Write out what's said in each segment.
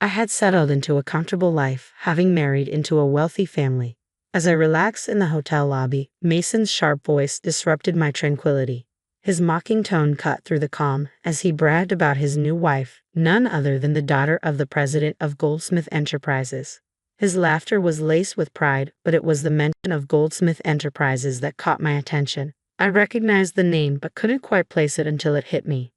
I had settled into a comfortable life, having married into a wealthy family. As I relaxed in the hotel lobby, Mason's sharp voice disrupted my tranquility. His mocking tone cut through the calm as he bragged about his new wife, none other than the daughter of the president of Goldsmith Enterprises. His laughter was laced with pride, but it was the mention of Goldsmith Enterprises that caught my attention. I recognized the name but couldn't quite place it until it hit me.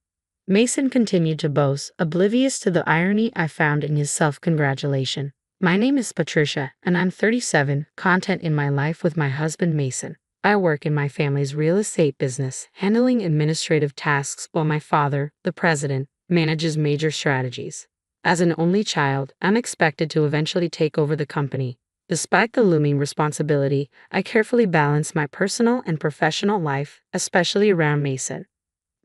Mason continued to boast, oblivious to the irony I found in his self-congratulation. My name is Patricia, and I'm 37, content in my life with my husband Mason. I work in my family's real estate business, handling administrative tasks while my father, the president, manages major strategies. As an only child, I'm expected to eventually take over the company. Despite the looming responsibility, I carefully balance my personal and professional life, especially around Mason.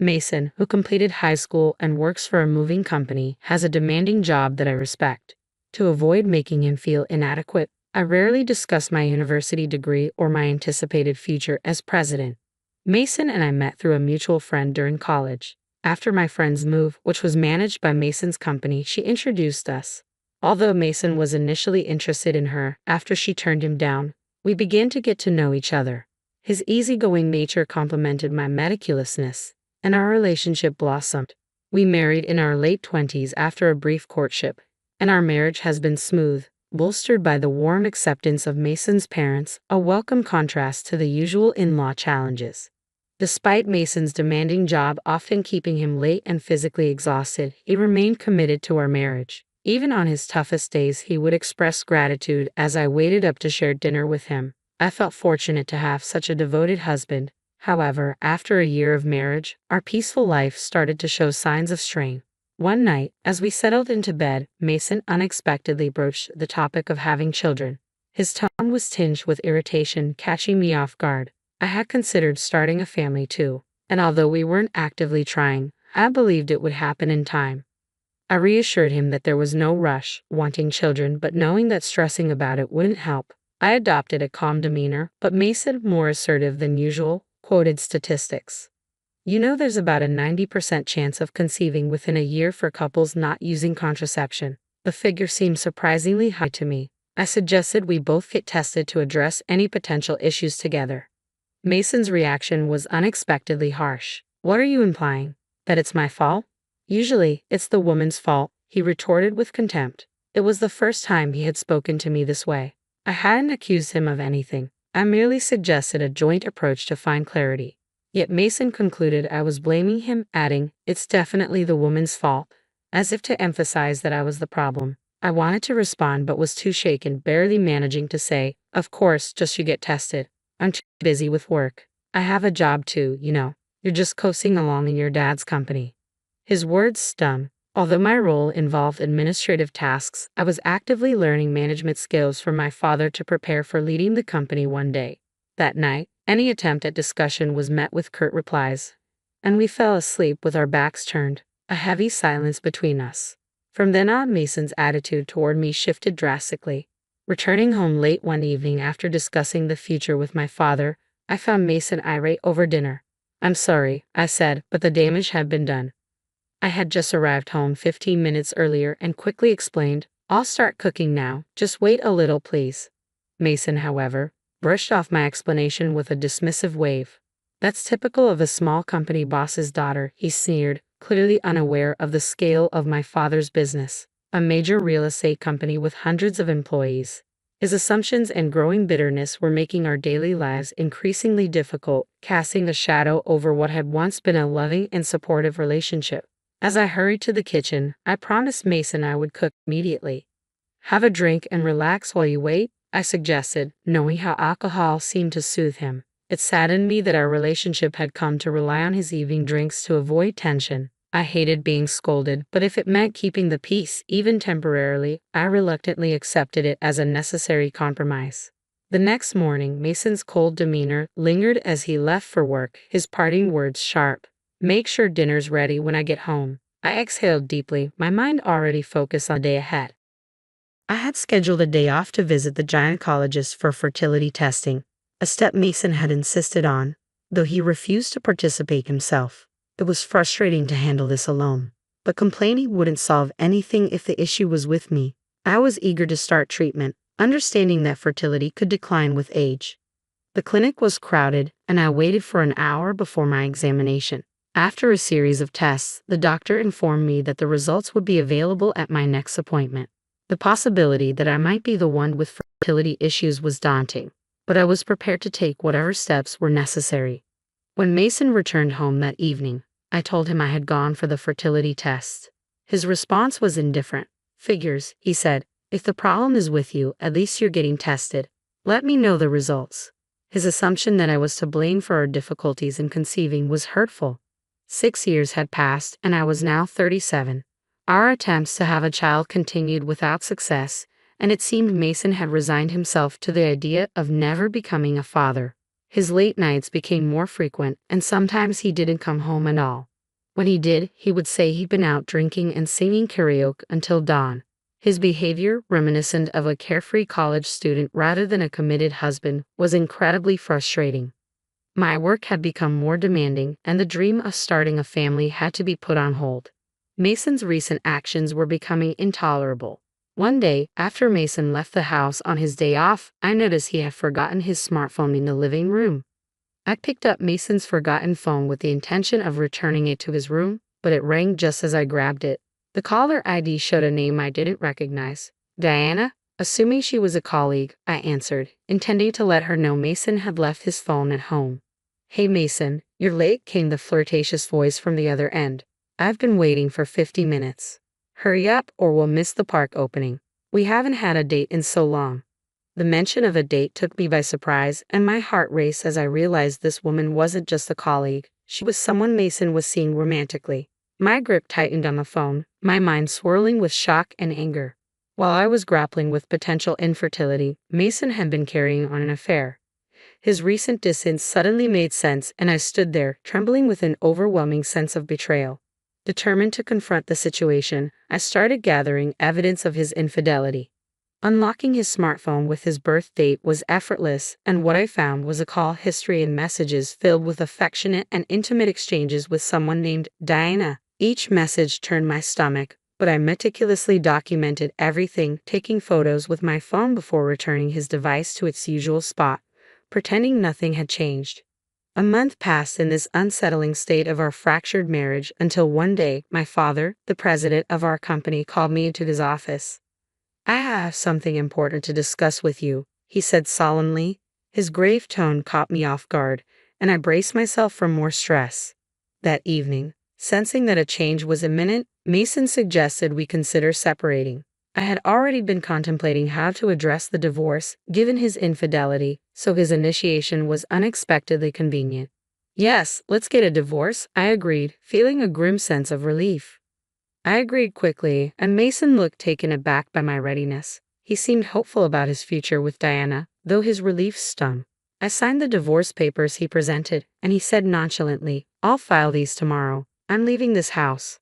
Mason, who completed high school and works for a moving company, has a demanding job that I respect. To avoid making him feel inadequate, I rarely discuss my university degree or my anticipated future as president. Mason and I met through a mutual friend during college. After my friend's move, which was managed by Mason's company, she introduced us. Although Mason was initially interested in her, after she turned him down, we began to get to know each other. His easygoing nature complemented my meticulousness, and our relationship blossomed. We married in our late 20s after a brief courtship, and our marriage has been smooth, bolstered by the warm acceptance of Mason's parents, a welcome contrast to the usual in-law challenges. Despite Mason's demanding job often keeping him late and physically exhausted, he remained committed to our marriage. Even on his toughest days, he would express gratitude as I waited up to share dinner with him. I felt fortunate to have such a devoted husband. However, after a year of marriage, our peaceful life started to show signs of strain. One night, as we settled into bed, Mason unexpectedly broached the topic of having children. His tone was tinged with irritation, catching me off guard. I had considered starting a family too, and although we weren't actively trying, I believed it would happen in time. I reassured him that there was no rush, wanting children, but knowing that stressing about it wouldn't help. I adopted a calm demeanor, but Mason, more assertive than usual, quoted statistics. You know, there's about a 90% chance of conceiving within a year for couples not using contraception. The figure seemed surprisingly high to me. I suggested we both get tested to address any potential issues together. Mason's reaction was unexpectedly harsh. What are you implying? That it's my fault? Usually, it's the woman's fault, he retorted with contempt. It was the first time he had spoken to me this way. I hadn't accused him of anything. I merely suggested a joint approach to find clarity. Yet Mason concluded I was blaming him, adding, "It's definitely the woman's fault," as if to emphasize that I was the problem. I wanted to respond but was too shaken, barely managing to say, "Of course, just you get tested. I'm too busy with work. I have a job too, you know. You're just coasting along in your dad's company." His words stung. Although my role involved administrative tasks, I was actively learning management skills from my father to prepare for leading the company one day. That night, any attempt at discussion was met with curt replies, and we fell asleep with our backs turned, a heavy silence between us. From then on, Mason's attitude toward me shifted drastically. Returning home late one evening after discussing the future with my father, I found Mason irate over dinner. "I'm sorry," I said, but the damage had been done. I had just arrived home 15 minutes earlier and quickly explained, "I'll start cooking now, just wait a little please." Mason, however, brushed off my explanation with a dismissive wave. "That's typical of a small company boss's daughter," he sneered, clearly unaware of the scale of my father's business, a major real estate company with hundreds of employees. His assumptions and growing bitterness were making our daily lives increasingly difficult, casting a shadow over what had once been a loving and supportive relationship. As I hurried to the kitchen, I promised Mason I would cook immediately. "Have a drink and relax while you wait," I suggested, knowing how alcohol seemed to soothe him. It saddened me that our relationship had come to rely on his evening drinks to avoid tension. I hated being scolded, but if it meant keeping the peace, even temporarily, I reluctantly accepted it as a necessary compromise. The next morning, Mason's cold demeanor lingered as he left for work, his parting words sharp. "Make sure dinner's ready when I get home." I exhaled deeply, my mind already focused on the day ahead. I had scheduled a day off to visit the gynecologist for fertility testing, a step Mason had insisted on, though he refused to participate himself. It was frustrating to handle this alone. but complaining wouldn't solve anything if the issue was with me. I was eager to start treatment, understanding that fertility could decline with age. The clinic was crowded, and I waited for an hour before my examination. After a series of tests, the doctor informed me that the results would be available at my next appointment. The possibility that I might be the one with fertility issues was daunting, but I was prepared to take whatever steps were necessary. When Mason returned home that evening, I told him I had gone for the fertility test. His response was indifferent. "Figures," he said. "If the problem is with you, at least you're getting tested. Let me know the results." His assumption that I was to blame for our difficulties in conceiving was hurtful. 6 years had passed, and I was now 37. Our attempts to have a child continued without success, and it seemed Mason had resigned himself to the idea of never becoming a father. His late nights became more frequent, and sometimes he didn't come home at all. When he did, he would say he'd been out drinking and singing karaoke until dawn. His behavior, reminiscent of a carefree college student rather than a committed husband, was incredibly frustrating. My work had become more demanding, and the dream of starting a family had to be put on hold. Mason's recent actions were becoming intolerable. One day, after Mason left the house on his day off, I noticed he had forgotten his smartphone in the living room. I picked up Mason's forgotten phone with the intention of returning it to his room, but it rang just as I grabbed it. The caller ID showed a name I didn't recognize. "Diana?" Assuming she was a colleague, I answered, intending to let her know Mason had left his phone at home. "Hey Mason, you're late," came the flirtatious voice from the other end. "I've been waiting for 50 minutes. Hurry up or we'll miss the park opening. We haven't had a date in so long." The mention of a date took me by surprise, and my heart raced as I realized this woman wasn't just a colleague. She was someone Mason was seeing romantically. My grip tightened on the phone, my mind swirling with shock and anger. While I was grappling with potential infertility, Mason had been carrying on an affair. His recent distance suddenly made sense, and I stood there, trembling with an overwhelming sense of betrayal. Determined to confront the situation, I started gathering evidence of his infidelity. Unlocking his smartphone with his birth date was effortless, and what I found was a call history and messages filled with affectionate and intimate exchanges with someone named Diana. Each message turned my stomach, but I meticulously documented everything, taking photos with my phone before returning his device to its usual spot, pretending nothing had changed. A month passed in this unsettling state of our fractured marriage until one day, my father, the president of our company, called me into his office. "I have something important to discuss with you," he said solemnly. His grave tone caught me off guard, and I braced myself for more stress. That evening, sensing that a change was imminent, Mason suggested we consider separating. I had already been contemplating how to address the divorce, given his infidelity, so his initiation was unexpectedly convenient. "Yes, let's get a divorce," I agreed, feeling a grim sense of relief. I agreed quickly, and Mason looked taken aback by my readiness. He seemed hopeful about his future with Diana, though his relief stung. I signed the divorce papers he presented, and he said nonchalantly, "I'll file these tomorrow. I'm leaving this house."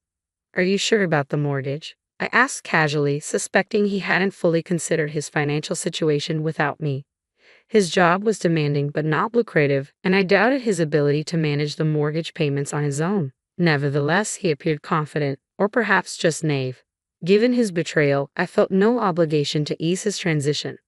"Are you sure about the mortgage?" I asked casually, suspecting he hadn't fully considered his financial situation without me. His job was demanding but not lucrative, and I doubted his ability to manage the mortgage payments on his own. Nevertheless, he appeared confident, or perhaps just naive. Given his betrayal, I felt no obligation to ease his transition.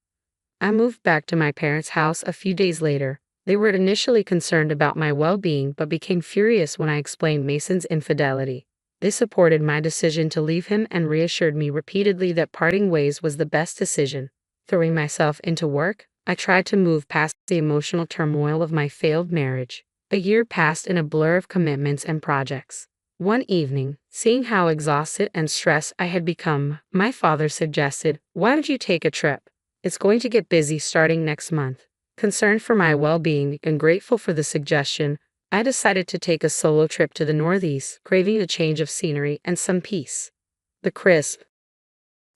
I moved back to my parents' house a few days later. They were initially concerned about my well-being but became furious when I explained Mason's infidelity. They supported my decision to leave him and reassured me repeatedly that parting ways was the best decision. Throwing myself into work, I tried to move past the emotional turmoil of my failed marriage. A year passed in a blur of commitments and projects. One evening, seeing how exhausted and stressed I had become, my father suggested, "Why don't you take a trip? It's going to get busy starting next month." Concerned for my well-being and grateful for the suggestion, I decided to take a solo trip to the Northeast, craving a change of scenery and some peace. The crisp,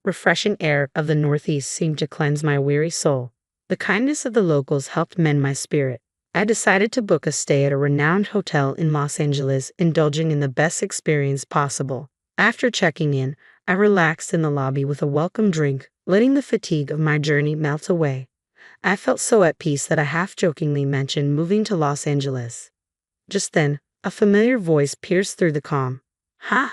refreshing air of the Northeast seemed to cleanse my weary soul. The kindness of the locals helped mend my spirit. I decided to book a stay at a renowned hotel in Los Angeles, indulging in the best experience possible. After checking in, I relaxed in the lobby with a welcome drink, letting the fatigue of my journey melt away. I felt so at peace that I half-jokingly mentioned moving to Los Angeles. Just then, a familiar voice pierced through the calm. "Huh?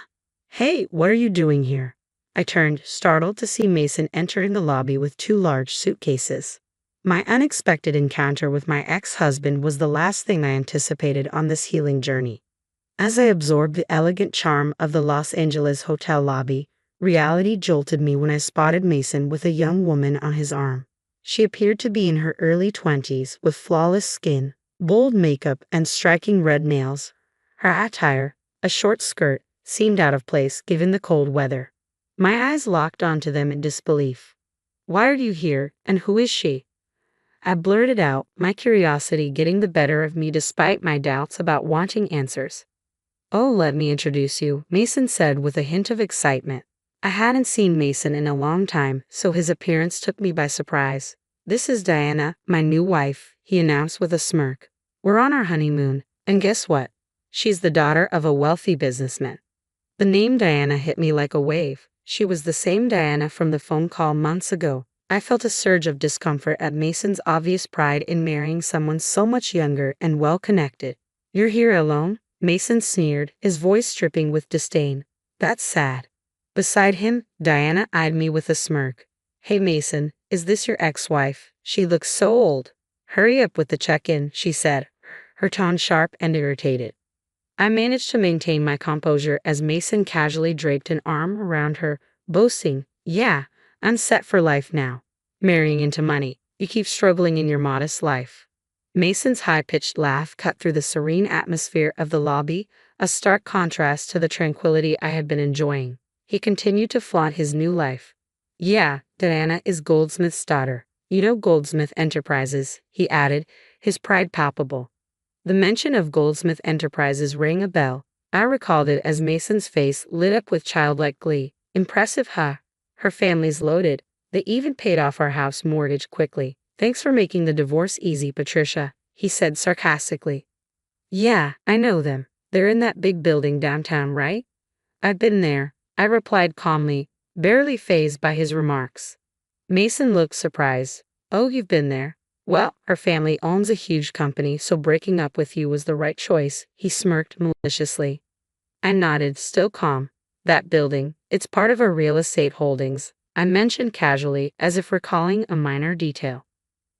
Hey, what are you doing here? I turned, startled to see Mason entering the lobby with two large suitcases. My unexpected encounter with my ex-husband was the last thing I anticipated on this healing journey. As I absorbed the elegant charm of the Los Angeles hotel lobby, reality jolted me when I spotted Mason with a young woman on his arm. She appeared to be in her early 20s with flawless skin, bold makeup, and striking red nails. Her attire, a short skirt, seemed out of place given the cold weather. My eyes locked onto them in disbelief. "Why are you here, and who is she?" I blurted out, my curiosity getting the better of me despite my doubts about wanting answers. "Oh, let me introduce you," Mason said with a hint of excitement. I hadn't seen Mason in a long time, so his appearance took me by surprise. "This is Diana, my new wife," he announced with a smirk. "We're on our honeymoon, and guess what? She's the daughter of a wealthy businessman." The name Diana hit me like a wave. She was the same Diana from the phone call months ago. I felt a surge of discomfort at Mason's obvious pride in marrying someone so much younger and well-connected. "You're here alone?" Mason sneered, his voice dripping with disdain. "That's sad." Beside him, Diana eyed me with a smirk. "Hey Mason, is this your ex-wife? She looks so old." "Hurry up with the check-in," she said, her tone sharp and irritated. I managed to maintain my composure as Mason casually draped an arm around her, boasting, "Yeah, I'm set for life now. Marrying into money. You keep struggling in your modest life." Mason's high-pitched laugh cut through the serene atmosphere of the lobby, a stark contrast to the tranquility I had been enjoying. He continued to flaunt his new life. "Yeah, Diana is Goldsmith's daughter. You know Goldsmith Enterprises," he added, his pride palpable. The mention of Goldsmith Enterprises rang a bell. I recalled it as Mason's face lit up with childlike glee. "Impressive, huh? Her family's loaded. They even paid off our house mortgage quickly. Thanks for making the divorce easy, Patricia," he said sarcastically. "Yeah, I know them. They're in that big building downtown, right?" "I've been there," I replied calmly, barely fazed by his remarks. Mason looked surprised. "Oh, you've been there? Well, her family owns a huge company, so breaking up with you was the right choice," he smirked maliciously. I nodded, still calm. "That building, it's part of our real estate holdings," I mentioned casually, as if recalling a minor detail.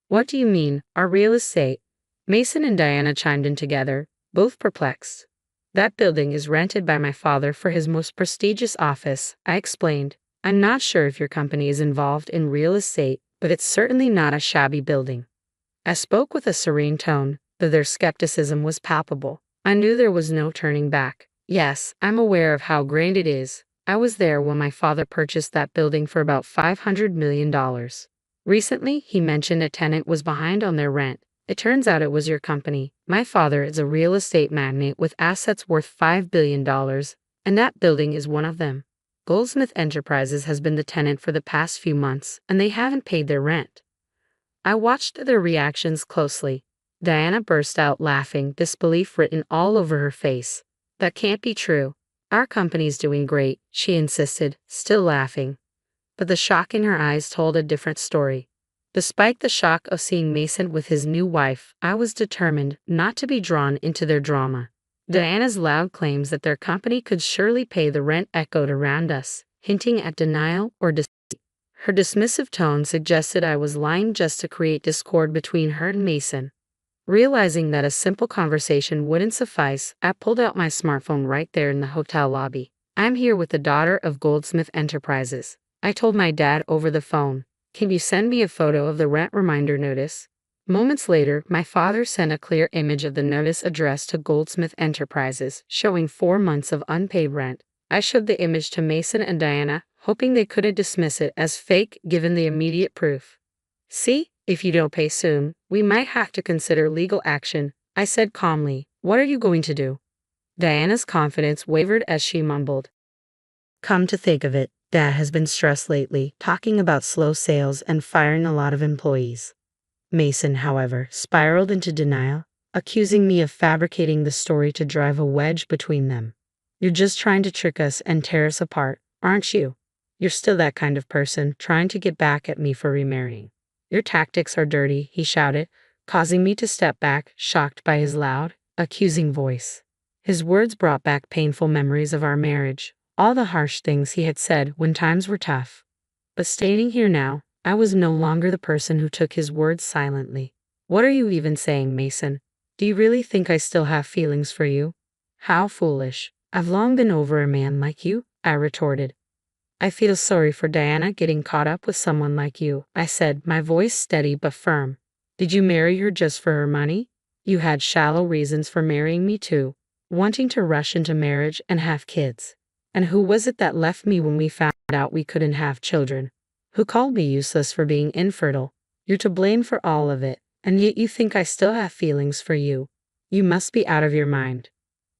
"What do you mean, our real estate?" Mason and Diana chimed in together, both perplexed. "That building is rented by my father for his most prestigious office," I explained. "I'm not sure if your company is involved in real estate, but it's certainly not a shabby building." I spoke with a serene tone, though their skepticism was palpable. I knew there was no turning back. "Yes, I'm aware of how grand it is. I was there when my father purchased that building for about $500 million. Recently, he mentioned a tenant was behind on their rent. It turns out it was your company. My father is a real estate magnate with assets worth $5 billion, and that building is one of them. Goldsmith Enterprises has been the tenant for the past few months, and they haven't paid their rent." I watched their reactions closely. Diana burst out laughing, disbelief written all over her face. "That can't be true. Our company's doing great," she insisted, still laughing. But the shock in her eyes told a different story. Despite the shock of seeing Mason with his new wife, I was determined not to be drawn into their drama. Diana's loud claims that their company could surely pay the rent echoed around us, hinting at denial or deceit. Her dismissive tone suggested I was lying just to create discord between her and Mason. Realizing that a simple conversation wouldn't suffice, I pulled out my smartphone right there in the hotel lobby. "I'm here with the daughter of Goldsmith Enterprises," I told my dad over the phone. "Can you send me a photo of the rent reminder notice?" Moments later, my father sent a clear image of the notice addressed to Goldsmith Enterprises, showing 4 months of unpaid rent. I showed the image to Mason and Diana, hoping they couldn't dismiss it as fake given the immediate proof. "See, if you don't pay soon, we might have to consider legal action," I said calmly. "What are you going to do?" Diana's confidence wavered as she mumbled, "Come to think of it, Dad has been stressed lately, talking about slow sales and firing a lot of employees." Mason, however, spiraled into denial, accusing me of fabricating the story to drive a wedge between them. "You're just trying to trick us and tear us apart, aren't you? You're still that kind of person, trying to get back at me for remarrying. Your tactics are dirty," he shouted, causing me to step back, shocked by his loud, accusing voice. His words brought back painful memories of our marriage, all the harsh things he had said when times were tough. But standing here now, I was no longer the person who took his words silently. What are you even saying, Mason? Do you really think I still have feelings for you? How foolish. I've long been over a man like you, I retorted. I feel sorry for Diana getting caught up with someone like you, I said, my voice steady but firm. Did you marry her just for her money? You had shallow reasons for marrying me too, wanting to rush into marriage and have kids. And who was it that left me when we found out we couldn't have children? Who called me useless for being infertile? You're to blame for all of it, and yet you think I still have feelings for you. You must be out of your mind.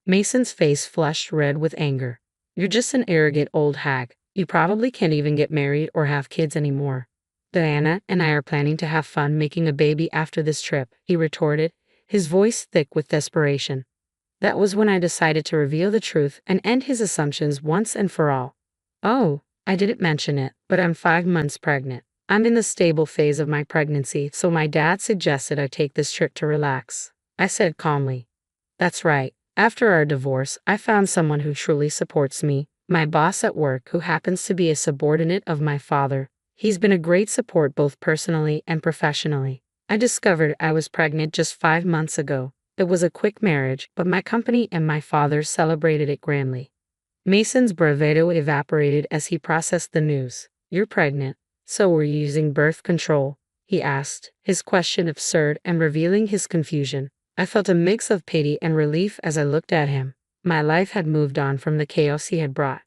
Mason's face flushed red with anger. You're just an arrogant old hag. You probably can't even get married or have kids anymore. Diana and I are planning to have fun making a baby after this trip, he retorted, his voice thick with desperation. That was when I decided to reveal the truth and end his assumptions once and for all. Oh, I didn't mention it, but I'm 5 months pregnant. I'm in the stable phase of my pregnancy, so my dad suggested I take this trip to relax. I said calmly. That's right. After our divorce, I found someone who truly supports me, my boss at work who happens to be a subordinate of my father. He's been a great support both personally and professionally. I discovered I was pregnant just 5 months ago. It was a quick marriage, but my company and my father celebrated it grandly. Mason's bravado evaporated as he processed the news. You're pregnant, so we're using birth control, he asked, his question absurd and revealing his confusion. I felt a mix of pity and relief as I looked at him. My life had moved on from the chaos he had brought.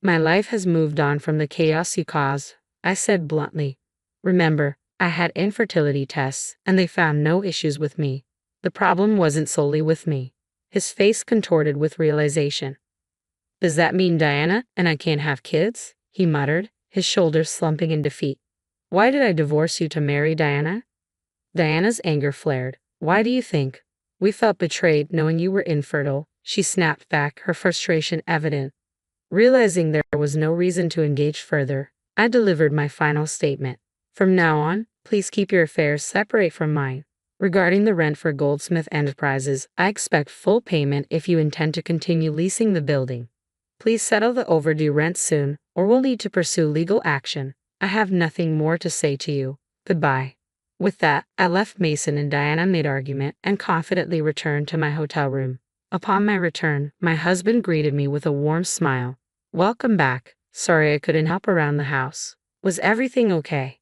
My life has moved on from the chaos you caused, I said bluntly. Remember, I had infertility tests, and they found no issues with me. The problem wasn't solely with me. His face contorted with realization. Does that mean Diana and I can't have kids? He muttered, his shoulders slumping in defeat. Why did I divorce you to marry Diana? Diana's anger flared. Why do you think? We felt betrayed knowing you were infertile, she snapped back, her frustration evident. Realizing there was no reason to engage further, I delivered my final statement. From now on, please keep your affairs separate from mine. Regarding the rent for Goldsmith Enterprises, I expect full payment if you intend to continue leasing the building. Please settle the overdue rent soon, or we'll need to pursue legal action. I have nothing more to say to you. Goodbye. With that, I left Mason and Diana mid-argument and confidently returned to my hotel room. Upon my return, my husband greeted me with a warm smile. Welcome back. Sorry I couldn't help around the house. Was everything okay?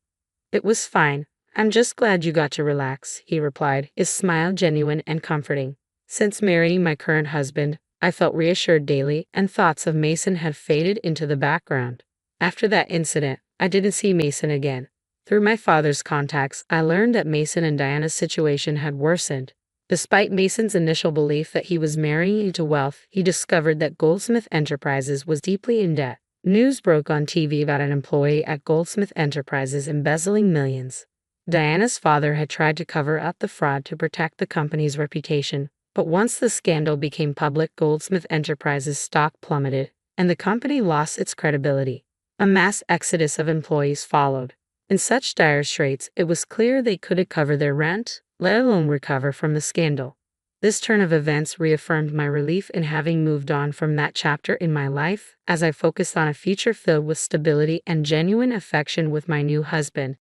It was fine. I'm just glad you got to relax, he replied, his smile genuine and comforting. Since marrying my current husband, I felt reassured daily, and thoughts of Mason had faded into the background. After that incident, I didn't see Mason again. Through my father's contacts, I learned that Mason and Diana's situation had worsened. Despite Mason's initial belief that he was marrying into wealth, he discovered that Goldsmith Enterprises was deeply in debt. News broke on TV about an employee at Goldsmith Enterprises embezzling millions. Diana's father had tried to cover up the fraud to protect the company's reputation, but once the scandal became public, Goldsmith Enterprises' stock plummeted, and the company lost its credibility. A mass exodus of employees followed. In such dire straits, it was clear they couldn't cover their rent, let alone recover from the scandal. This turn of events reaffirmed my relief in having moved on from that chapter in my life, as I focused on a future filled with stability and genuine affection with my new husband.